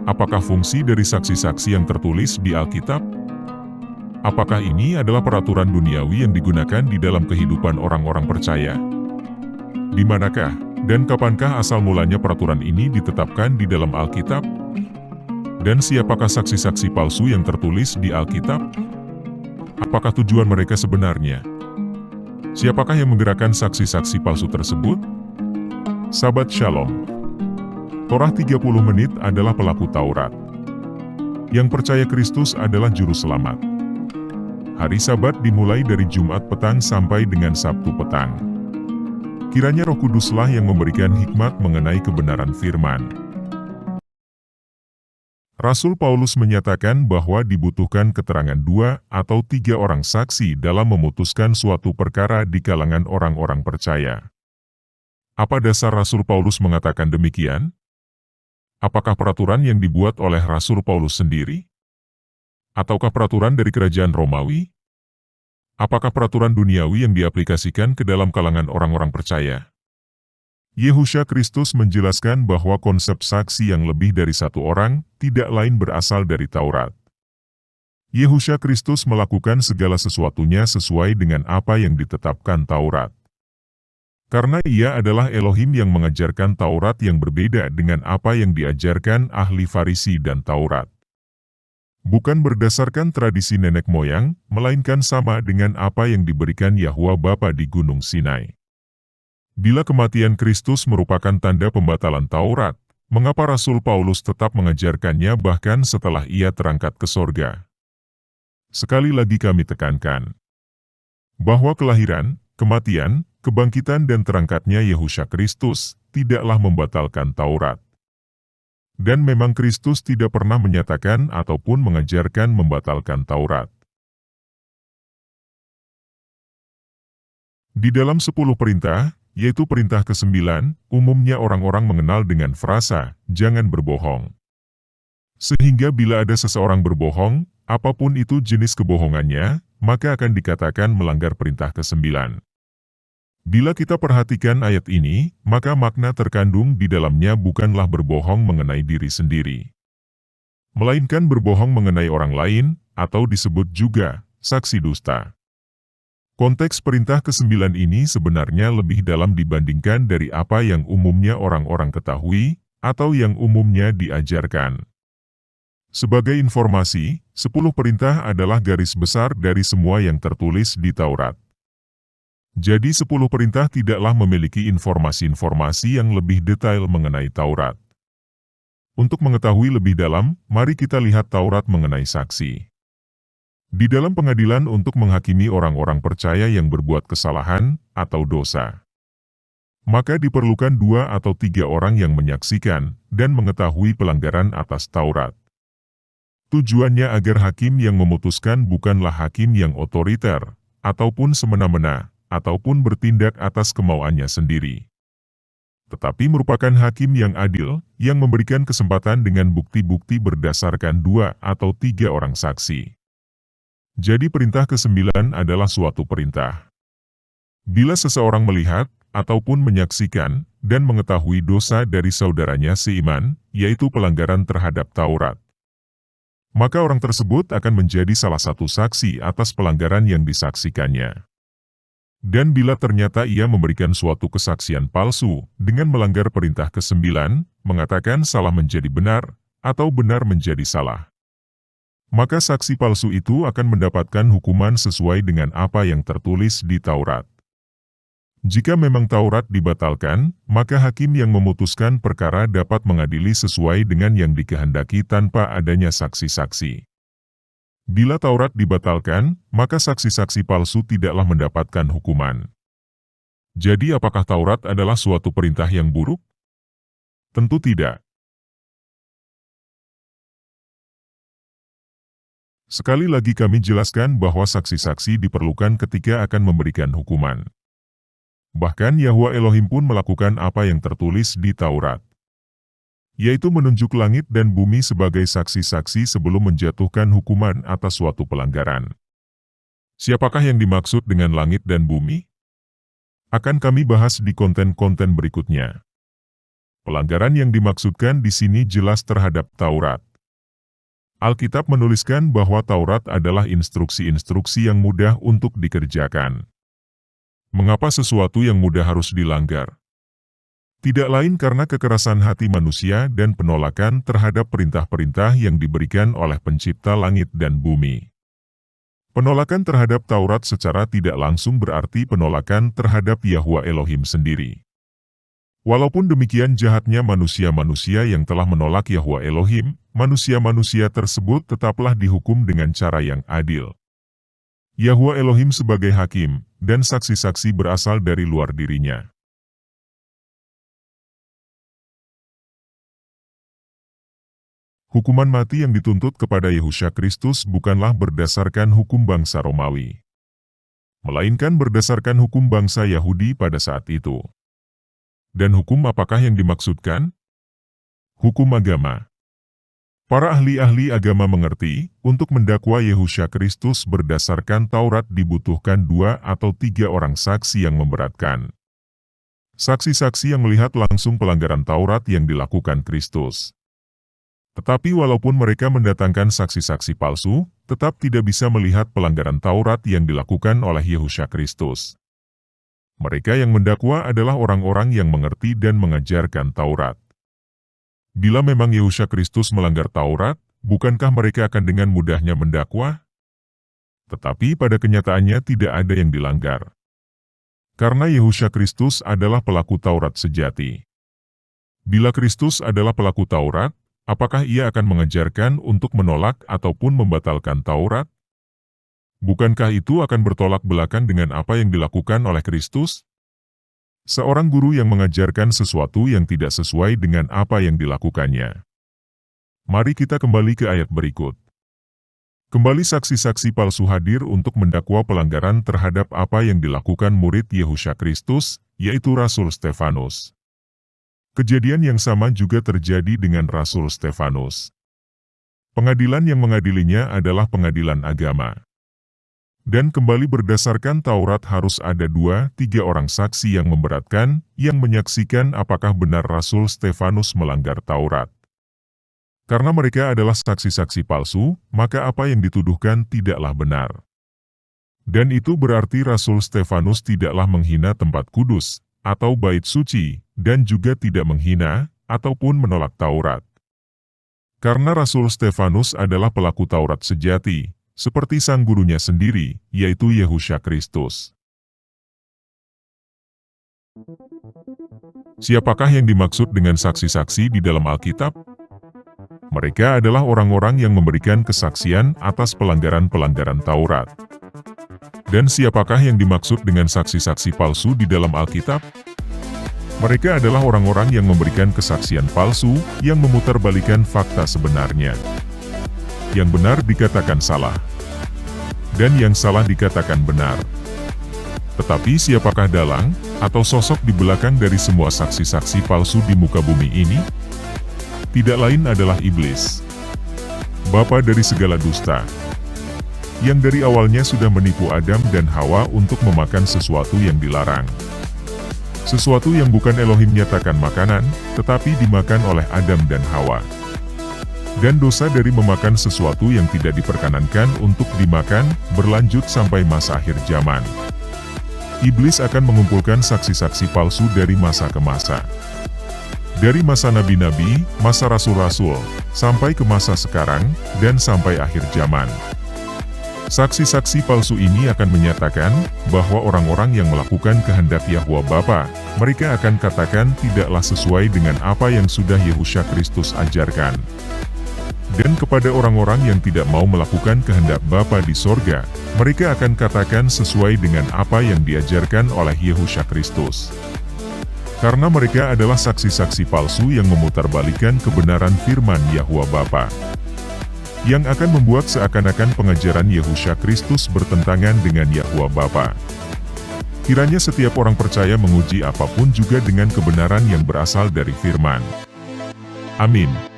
Apakah fungsi dari saksi-saksi yang tertulis di Alkitab? Apakah ini adalah peraturan duniawi yang digunakan di dalam kehidupan orang-orang percaya? Di manakah dan kapankah asal mulanya peraturan ini ditetapkan di dalam Alkitab? Dan siapakah saksi-saksi palsu yang tertulis di Alkitab? Apakah tujuan mereka sebenarnya? Siapakah yang menggerakkan saksi-saksi palsu tersebut? Sahabat Shalom. Torah 30 menit adalah pelaku Taurat. Yang percaya Kristus adalah juru selamat. Hari Sabat dimulai dari Jumat petang sampai dengan Sabtu petang. Kiranya Roh Kuduslah yang memberikan hikmat mengenai kebenaran firman. Rasul Paulus menyatakan bahwa dibutuhkan keterangan 2 atau 3 orang saksi dalam memutuskan suatu perkara di kalangan orang-orang percaya. Apa dasar Rasul Paulus mengatakan demikian? Apakah peraturan yang dibuat oleh Rasul Paulus sendiri? Ataukah peraturan dari kerajaan Romawi? Apakah peraturan duniawi yang diaplikasikan ke dalam kalangan orang-orang percaya? Yehusha Kristus menjelaskan bahwa konsep saksi yang lebih dari satu orang tidak lain berasal dari Taurat. Yehusha Kristus melakukan segala sesuatunya sesuai dengan apa yang ditetapkan Taurat. Karena ia adalah Elohim yang mengajarkan Taurat yang berbeda dengan apa yang diajarkan ahli Farisi dan Taurat. Bukan berdasarkan tradisi nenek moyang, melainkan sama dengan apa yang diberikan Yahwa Bapa di Gunung Sinai. Bila kematian Kristus merupakan tanda pembatalan Taurat, mengapa Rasul Paulus tetap mengajarkannya bahkan setelah ia terangkat ke sorga? Sekali lagi kami tekankan bahwa kelahiran, kematian, kebangkitan dan terangkatnya Yehusha Kristus tidaklah membatalkan Taurat. Dan memang Kristus tidak pernah menyatakan ataupun mengajarkan membatalkan Taurat. Di dalam 10 perintah, yaitu perintah ke-9, umumnya orang-orang mengenal dengan frasa, jangan berbohong. Sehingga bila ada seseorang berbohong, apapun itu jenis kebohongannya, maka akan dikatakan melanggar perintah ke-9. Bila kita perhatikan ayat ini, maka makna terkandung di dalamnya bukanlah berbohong mengenai diri sendiri, melainkan berbohong mengenai orang lain, atau disebut juga saksi dusta. Konteks perintah ke-9 ini sebenarnya lebih dalam dibandingkan dari apa yang umumnya orang-orang ketahui, atau yang umumnya diajarkan. Sebagai informasi, 10 perintah adalah garis besar dari semua yang tertulis di Taurat. Jadi 10 perintah tidaklah memiliki informasi-informasi yang lebih detail mengenai Taurat. Untuk mengetahui lebih dalam, mari kita lihat Taurat mengenai saksi. Di dalam pengadilan untuk menghakimi orang-orang percaya yang berbuat kesalahan atau dosa, maka diperlukan 2 atau 3 orang yang menyaksikan dan mengetahui pelanggaran atas Taurat. Tujuannya agar hakim yang memutuskan bukanlah hakim yang otoriter, ataupun semena-mena, ataupun bertindak atas kemauannya sendiri, tetapi merupakan hakim yang adil, yang memberikan kesempatan dengan bukti-bukti berdasarkan 2 atau 3 orang saksi. Jadi perintah ke-9 adalah suatu perintah. Bila seseorang melihat, ataupun menyaksikan, dan mengetahui dosa dari saudaranya seiman, yaitu pelanggaran terhadap Taurat, maka orang tersebut akan menjadi salah satu saksi atas pelanggaran yang disaksikannya. Dan bila ternyata ia memberikan suatu kesaksian palsu dengan melanggar perintah ke-9, mengatakan salah menjadi benar, atau benar menjadi salah, maka saksi palsu itu akan mendapatkan hukuman sesuai dengan apa yang tertulis di Taurat. Jika memang Taurat dibatalkan, maka hakim yang memutuskan perkara dapat mengadili sesuai dengan yang dikehendaki tanpa adanya saksi-saksi. Bila Taurat dibatalkan, maka saksi-saksi palsu tidaklah mendapatkan hukuman. Jadi apakah Taurat adalah suatu perintah yang buruk? Tentu tidak. Sekali lagi kami jelaskan bahwa saksi-saksi diperlukan ketika akan memberikan hukuman. Bahkan Yahwa Elohim pun melakukan apa yang tertulis di Taurat, yaitu menunjuk langit dan bumi sebagai saksi-saksi sebelum menjatuhkan hukuman atas suatu pelanggaran. Siapakah yang dimaksud dengan langit dan bumi? Akan kami bahas di konten-konten berikutnya. Pelanggaran yang dimaksudkan di sini jelas terhadap Taurat. Alkitab menuliskan bahwa Taurat adalah instruksi-instruksi yang mudah untuk dikerjakan. Mengapa sesuatu yang mudah harus dilanggar? Tidak lain karena kekerasan hati manusia dan penolakan terhadap perintah-perintah yang diberikan oleh Pencipta langit dan bumi. Penolakan terhadap Taurat secara tidak langsung berarti penolakan terhadap Yahwa Elohim sendiri. Walaupun demikian jahatnya manusia-manusia yang telah menolak Yahwa Elohim, manusia-manusia tersebut tetaplah dihukum dengan cara yang adil. Yahwa Elohim sebagai hakim, dan saksi-saksi berasal dari luar dirinya. Hukuman mati yang dituntut kepada Yehusha Kristus bukanlah berdasarkan hukum bangsa Romawi, melainkan berdasarkan hukum bangsa Yahudi pada saat itu. Dan hukum apakah yang dimaksudkan? Hukum agama. Para ahli-ahli agama mengerti, untuk mendakwa Yehusha Kristus berdasarkan Taurat dibutuhkan 2 atau 3 orang saksi yang memberatkan. Saksi-saksi yang melihat langsung pelanggaran Taurat yang dilakukan Kristus. Tetapi walaupun mereka mendatangkan saksi-saksi palsu, tetap tidak bisa melihat pelanggaran Taurat yang dilakukan oleh Yehusha Kristus. Mereka yang mendakwa adalah orang-orang yang mengerti dan mengajarkan Taurat. Bila memang Yehusha Kristus melanggar Taurat, bukankah mereka akan dengan mudahnya mendakwa? Tetapi pada kenyataannya tidak ada yang dilanggar. Karena Yehusha Kristus adalah pelaku Taurat sejati. Bila Kristus adalah pelaku Taurat, apakah ia akan mengajarkan untuk menolak ataupun membatalkan Taurat? Bukankah itu akan bertolak belakang dengan apa yang dilakukan oleh Kristus? Seorang guru yang mengajarkan sesuatu yang tidak sesuai dengan apa yang dilakukannya. Mari kita kembali ke ayat berikut. Kembali saksi-saksi palsu hadir untuk mendakwa pelanggaran terhadap apa yang dilakukan murid Yehusha Kristus, yaitu Rasul Stefanus. Kejadian yang sama juga terjadi dengan Rasul Stefanus. Pengadilan yang mengadilinya adalah pengadilan agama. Dan kembali berdasarkan Taurat harus ada 2-3 orang saksi yang memberatkan, yang menyaksikan apakah benar Rasul Stefanus melanggar Taurat. Karena mereka adalah saksi-saksi palsu, maka apa yang dituduhkan tidaklah benar. Dan itu berarti Rasul Stefanus tidaklah menghina tempat kudus, atau bait suci, dan juga tidak menghina, ataupun menolak Taurat. Karena Rasul Stefanus adalah pelaku Taurat sejati, seperti sang gurunya sendiri, yaitu Yehusha Kristus. Siapakah yang dimaksud dengan saksi-saksi di dalam Alkitab? Mereka adalah orang-orang yang memberikan kesaksian atas pelanggaran-pelanggaran Taurat. Dan siapakah yang dimaksud dengan saksi-saksi palsu di dalam Alkitab? Mereka adalah orang-orang yang memberikan kesaksian palsu, yang memutarbalikkan fakta sebenarnya. Yang benar dikatakan salah, dan yang salah dikatakan benar. Tetapi siapakah dalang, atau sosok di belakang dari semua saksi-saksi palsu di muka bumi ini? Tidak lain adalah iblis, bapa dari segala dusta, yang dari awalnya sudah menipu Adam dan Hawa untuk memakan sesuatu yang dilarang. Sesuatu yang bukan Elohim nyatakan makanan, tetapi dimakan oleh Adam dan Hawa. Dan dosa dari memakan sesuatu yang tidak diperkenankan untuk dimakan, berlanjut sampai masa akhir zaman. Iblis akan mengumpulkan saksi-saksi palsu dari masa ke masa. Dari masa nabi-nabi, masa rasul-rasul, sampai ke masa sekarang, dan sampai akhir zaman. Saksi-saksi palsu ini akan menyatakan bahwa orang-orang yang melakukan kehendak Yahwa Bapa, mereka akan katakan tidaklah sesuai dengan apa yang sudah Yehusha Kristus ajarkan. Dan kepada orang-orang yang tidak mau melakukan kehendak Bapa di sorga, mereka akan katakan sesuai dengan apa yang diajarkan oleh Yehusha Kristus. Karena mereka adalah saksi-saksi palsu yang memutarbalikkan kebenaran firman Yahwa Bapa, yang akan membuat seakan-akan pengajaran Yehusha Kristus bertentangan dengan Yahwa Bapa. Kiranya setiap orang percaya menguji apapun juga dengan kebenaran yang berasal dari firman. Amin.